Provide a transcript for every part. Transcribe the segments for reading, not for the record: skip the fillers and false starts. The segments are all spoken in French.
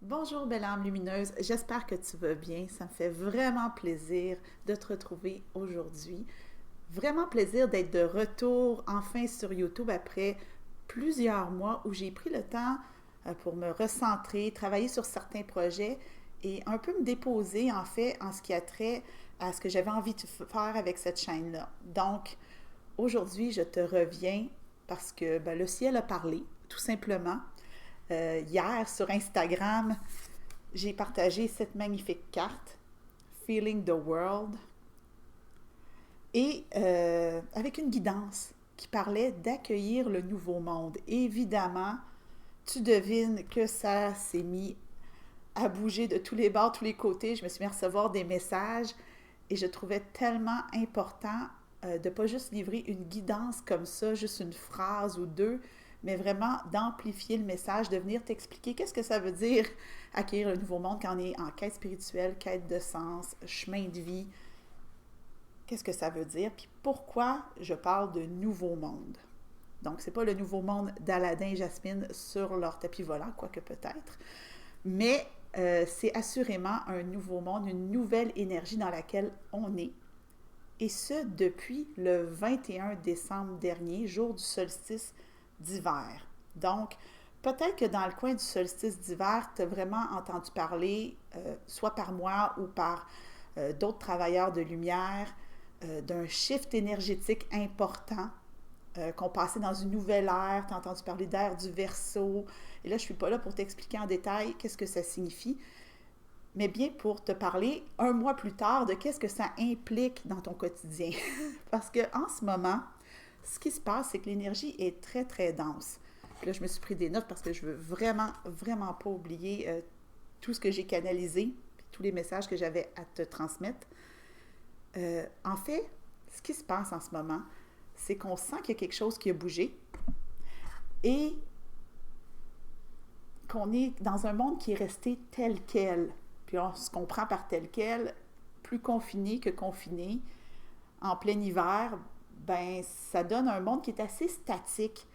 Bonjour belle âme lumineuse, j'espère que tu vas bien. Ça me fait vraiment plaisir de te retrouver aujourd'hui. Vraiment plaisir d'être de retour enfin sur YouTube après plusieurs mois où j'ai pris le temps pour me recentrer, travailler sur certains projets et un peu me déposer en fait en ce qui a trait à ce que j'avais envie de faire avec cette chaîne-là. Donc aujourd'hui, je te reviens parce que le ciel a parlé, tout simplement. Hier sur Instagram, j'ai partagé cette magnifique carte, Feeling the World, et avec une guidance qui parlait d'accueillir le nouveau monde. Évidemment, tu devines que ça s'est mis à bouger de tous les bords, tous les côtés. Je me suis mis à recevoir des messages et je trouvais tellement important de ne pas juste livrer une guidance comme ça, juste une phrase ou deux, mais vraiment d'amplifier le message, de venir t'expliquer qu'est-ce que ça veut dire acquérir le nouveau monde quand on est en quête spirituelle, quête de sens, chemin de vie. Qu'est-ce que ça veut dire? Puis pourquoi je parle de nouveau monde? Donc, c'est pas le nouveau monde d'Aladin et Jasmine sur leur tapis volant, quoique peut-être, mais c'est assurément un nouveau monde, une nouvelle énergie dans laquelle on est. Et ce, depuis le 21 décembre dernier, jour du solstice d'hiver. Donc, peut-être que dans le coin du solstice d'hiver, tu as vraiment entendu parler, soit par moi ou par d'autres travailleurs de lumière, d'un shift énergétique important, qu'on passait dans une nouvelle ère. Tu as entendu parler d'ère du Verseau. Et là, je ne suis pas là pour t'expliquer en détail qu'est-ce que ça signifie, mais bien pour te parler un mois plus tard de qu'est-ce que ça implique dans ton quotidien. Parce qu'en ce moment, ce qui se passe, c'est que l'énergie est très, très dense. Puis là, je me suis pris des notes parce que je veux vraiment, vraiment pas oublier tout ce que j'ai canalisé, puis tous les messages que j'avais à te transmettre. En fait, ce qui se passe en ce moment, c'est qu'on sent qu'il y a quelque chose qui a bougé et qu'on est dans un monde qui est resté tel quel. Puis on se comprend par tel quel, plus confiné que confiné, en plein hiver, ben ça donne un monde qui est assez statique.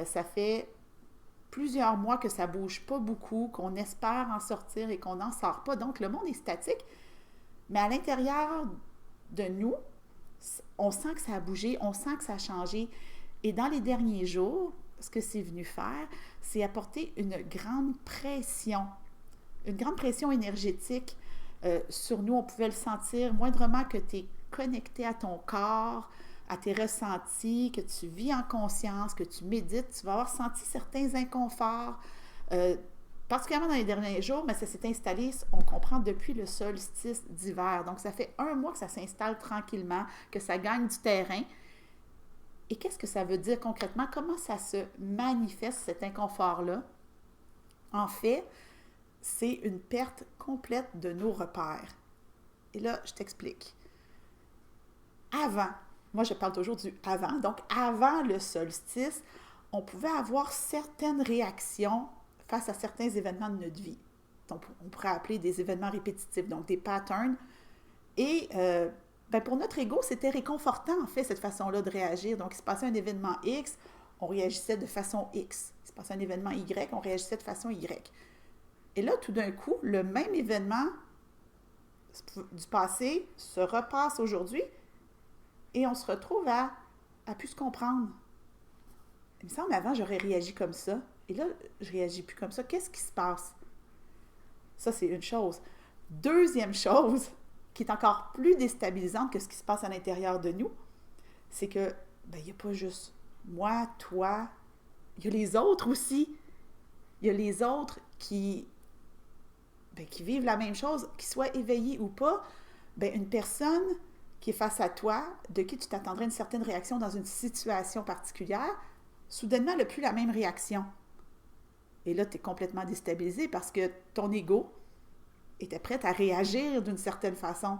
Ça fait plusieurs mois que ça bouge pas beaucoup, qu'on espère en sortir et qu'on n'en sort pas. Donc le monde est statique, mais à l'intérieur de nous, on sent que ça a bougé, on sent que ça a changé. Et dans les derniers jours, ce que c'est venu faire, c'est apporter une grande pression énergétique sur nous. On pouvait le sentir moindrement que tu es connecté à ton corps, à tes ressentis, que tu vis en conscience, que tu médites, tu vas avoir senti certains inconforts, euh, particulièrement dans les derniers jours, mais ça s'est installé, on comprend, depuis le solstice d'hiver. Donc, ça fait un mois que ça s'installe tranquillement, que ça gagne du terrain. Et qu'est-ce que ça veut dire concrètement? Comment ça se manifeste, cet inconfort-là? En fait, c'est une perte complète de nos repères. Et là, je t'explique. Avant, moi je parle toujours du avant, donc avant le solstice, on pouvait avoir certaines réactions face à certains événements de notre vie. Donc, on pourrait appeler des événements répétitifs, donc des patterns. Et pour notre ego, c'était réconfortant, en fait, cette façon-là de réagir. Donc, il se passait un événement X, on réagissait de façon X. Il se passait un événement Y, on réagissait de façon Y. Et là, tout d'un coup, le même événement du passé se repasse aujourd'hui et on se retrouve à plus se comprendre. Il me semble avant, j'aurais réagi comme ça. Et là, je réagis plus comme ça. Qu'est-ce qui se passe? Ça, c'est une chose. Deuxième chose, qui est encore plus déstabilisante que ce qui se passe à l'intérieur de nous, c'est que, il n'y a pas juste moi, toi, il y a les autres aussi. Il y a les autres qui vivent la même chose, qu'ils soient éveillés ou pas. Une personne qui est face à toi, de qui tu t'attendrais une certaine réaction dans une situation particulière, soudainement, elle n'a plus la même réaction. Et là, tu es complètement déstabilisé parce que ton ego était prêt à réagir d'une certaine façon.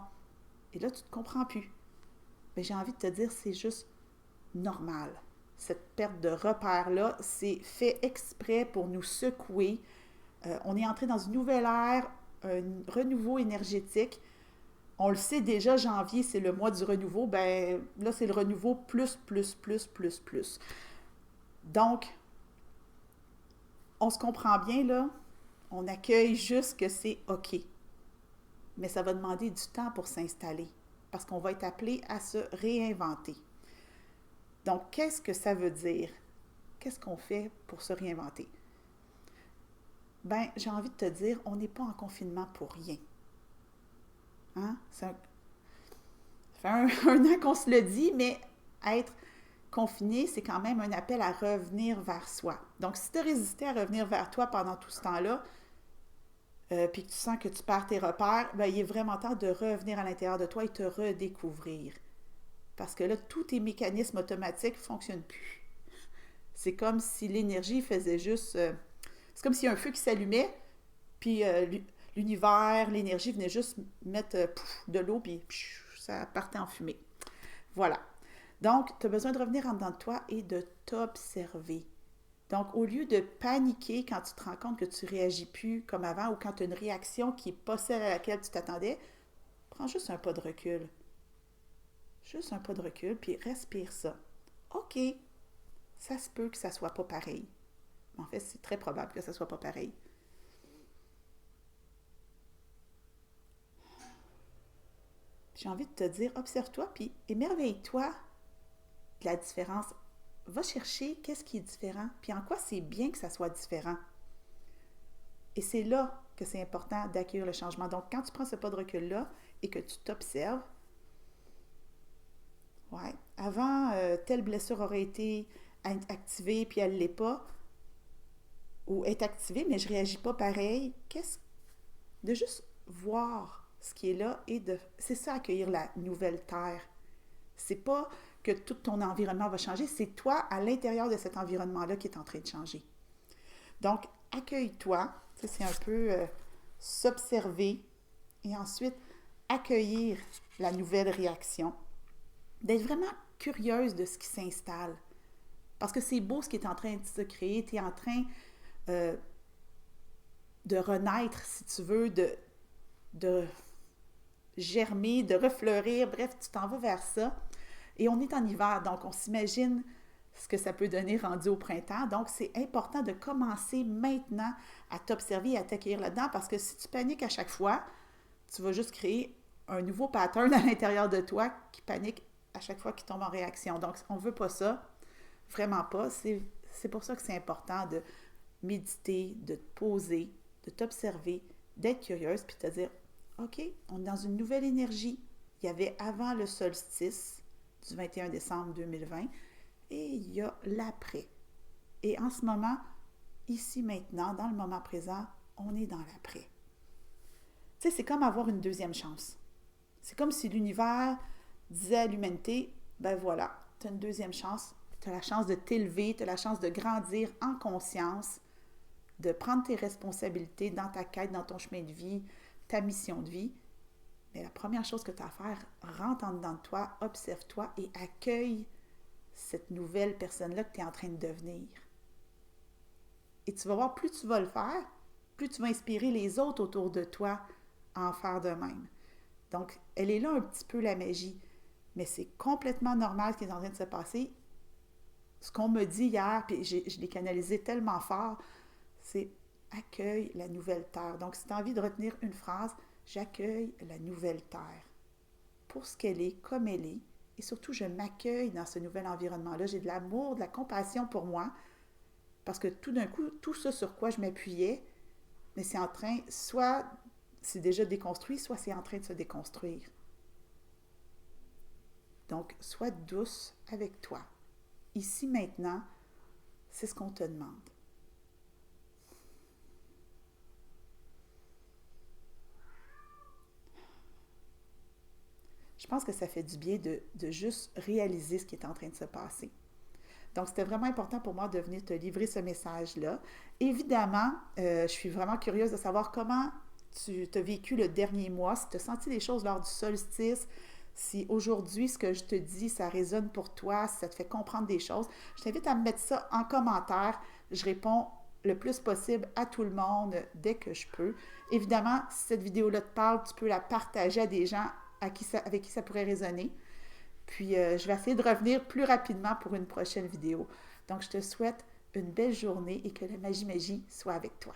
Et là, tu ne te comprends plus. Mais j'ai envie de te dire, c'est juste normal. Cette perte de repère-là, c'est fait exprès pour nous secouer. On est entré dans une nouvelle ère, un renouveau énergétique. On le sait déjà, janvier, c'est le mois du renouveau. Là, c'est le renouveau plus, plus, plus, plus, plus. Donc, on se comprend bien, là. On accueille juste que c'est OK. Mais ça va demander du temps pour s'installer parce qu'on va être appelé à se réinventer. Donc, qu'est-ce que ça veut dire? Qu'est-ce qu'on fait pour se réinventer? Ben, j'ai envie de te dire, on n'est pas en confinement pour rien. Hein? Ça fait un an qu'on se le dit, mais être confiné, c'est quand même un appel à revenir vers soi. Donc, si tu as résisté à revenir vers toi pendant tout ce temps-là, puis que tu sens que tu perds tes repères, ben, il est vraiment temps de revenir à l'intérieur de toi et te redécouvrir. Parce que là, tous tes mécanismes automatiques ne fonctionnent plus. C'est comme si l'énergie faisait juste... c'est comme s'il y a un feu qui s'allumait, puis l'univers, l'énergie venait juste mettre de l'eau, puis ça partait en fumée. Voilà. Donc, tu as besoin de revenir en dedans de toi et de t'observer. Donc, au lieu de paniquer quand tu te rends compte que tu ne réagis plus comme avant ou quand tu as une réaction qui n'est pas celle à laquelle tu t'attendais, prends juste un pas de recul. Juste un pas de recul, puis respire ça. OK, ça se peut que ça ne soit pas pareil. En fait, c'est très probable que ça ne soit pas pareil. J'ai envie de te dire, observe-toi, puis émerveille-toi de la différence. Va chercher qu'est-ce qui est différent, puis en quoi c'est bien que ça soit différent. Et c'est là que c'est important d'accueillir le changement. Donc, quand tu prends ce pas de recul-là et que tu t'observes, ouais, avant, telle blessure aurait été activée, puis elle ne l'est pas, ou est activée, mais je ne réagis pas pareil. De juste voir ce qui est là et c'est ça, accueillir la nouvelle terre. C'est pas que tout ton environnement va changer, c'est toi à l'intérieur de cet environnement-là qui est en train de changer. Donc, accueille-toi, ça c'est un peu s'observer et ensuite accueillir la nouvelle réaction, d'être vraiment curieuse de ce qui s'installe. Parce que c'est beau ce qui est en train de se créer, tu es en train de renaître, si tu veux, de germer, de refleurir, bref, tu t'en vas vers ça. Et on est en hiver, donc on s'imagine ce que ça peut donner rendu au printemps. Donc, c'est important de commencer maintenant à t'observer et à t'accueillir là-dedans parce que si tu paniques à chaque fois, tu vas juste créer un nouveau pattern à l'intérieur de toi qui panique à chaque fois qu'il tombe en réaction. Donc, on ne veut pas ça, vraiment pas. C'est pour ça que c'est important de méditer, de te poser, de t'observer, d'être curieuse, puis de te dire, OK, on est dans une nouvelle énergie. Il y avait avant le solstice du 21 décembre 2020 et il y a l'après. Et en ce moment, ici, maintenant, dans le moment présent, on est dans l'après. Tu sais, c'est comme avoir une deuxième chance. C'est comme si l'univers disait à l'humanité, ben voilà, tu as une deuxième chance, tu as la chance de t'élever, tu as la chance de grandir en conscience, de prendre tes responsabilités dans ta quête, dans ton chemin de vie, ta mission de vie. Mais la première chose que tu as à faire, rentre en dedans de toi, observe-toi et accueille cette nouvelle personne-là que tu es en train de devenir. Et tu vas voir, plus tu vas le faire, plus tu vas inspirer les autres autour de toi à en faire de même. Donc, elle est là un petit peu la magie. Mais c'est complètement normal ce qui est en train de se passer. Ce qu'on me dit hier, puis je l'ai canalisé tellement fort, c'est accueille la nouvelle terre. Donc, si tu as envie de retenir une phrase, j'accueille la nouvelle terre pour ce qu'elle est, comme elle est. Et surtout, je m'accueille dans ce nouvel environnement-là. J'ai de l'amour, de la compassion pour moi. Parce que tout d'un coup, tout ça sur quoi je m'appuyais, mais c'est en train, soit c'est déjà déconstruit, soit c'est en train de se déconstruire. Donc, sois douce avec toi. Ici, maintenant, c'est ce qu'on te demande. Je pense que ça fait du bien de juste réaliser ce qui est en train de se passer. Donc, c'était vraiment important pour moi de venir te livrer ce message-là. Évidemment, je suis vraiment curieuse de savoir comment tu as vécu le dernier mois, si tu as senti des choses lors du solstice, si aujourd'hui, ce que je te dis, ça résonne pour toi, si ça te fait comprendre des choses. Je t'invite à me mettre ça en commentaire. Je réponds le plus possible à tout le monde dès que je peux. Évidemment, si cette vidéo-là te parle, tu peux la partager à des gens avec qui ça pourrait résonner. Puis, je vais essayer de revenir plus rapidement pour une prochaine vidéo. Donc, je te souhaite une belle journée et que la magie soit avec toi.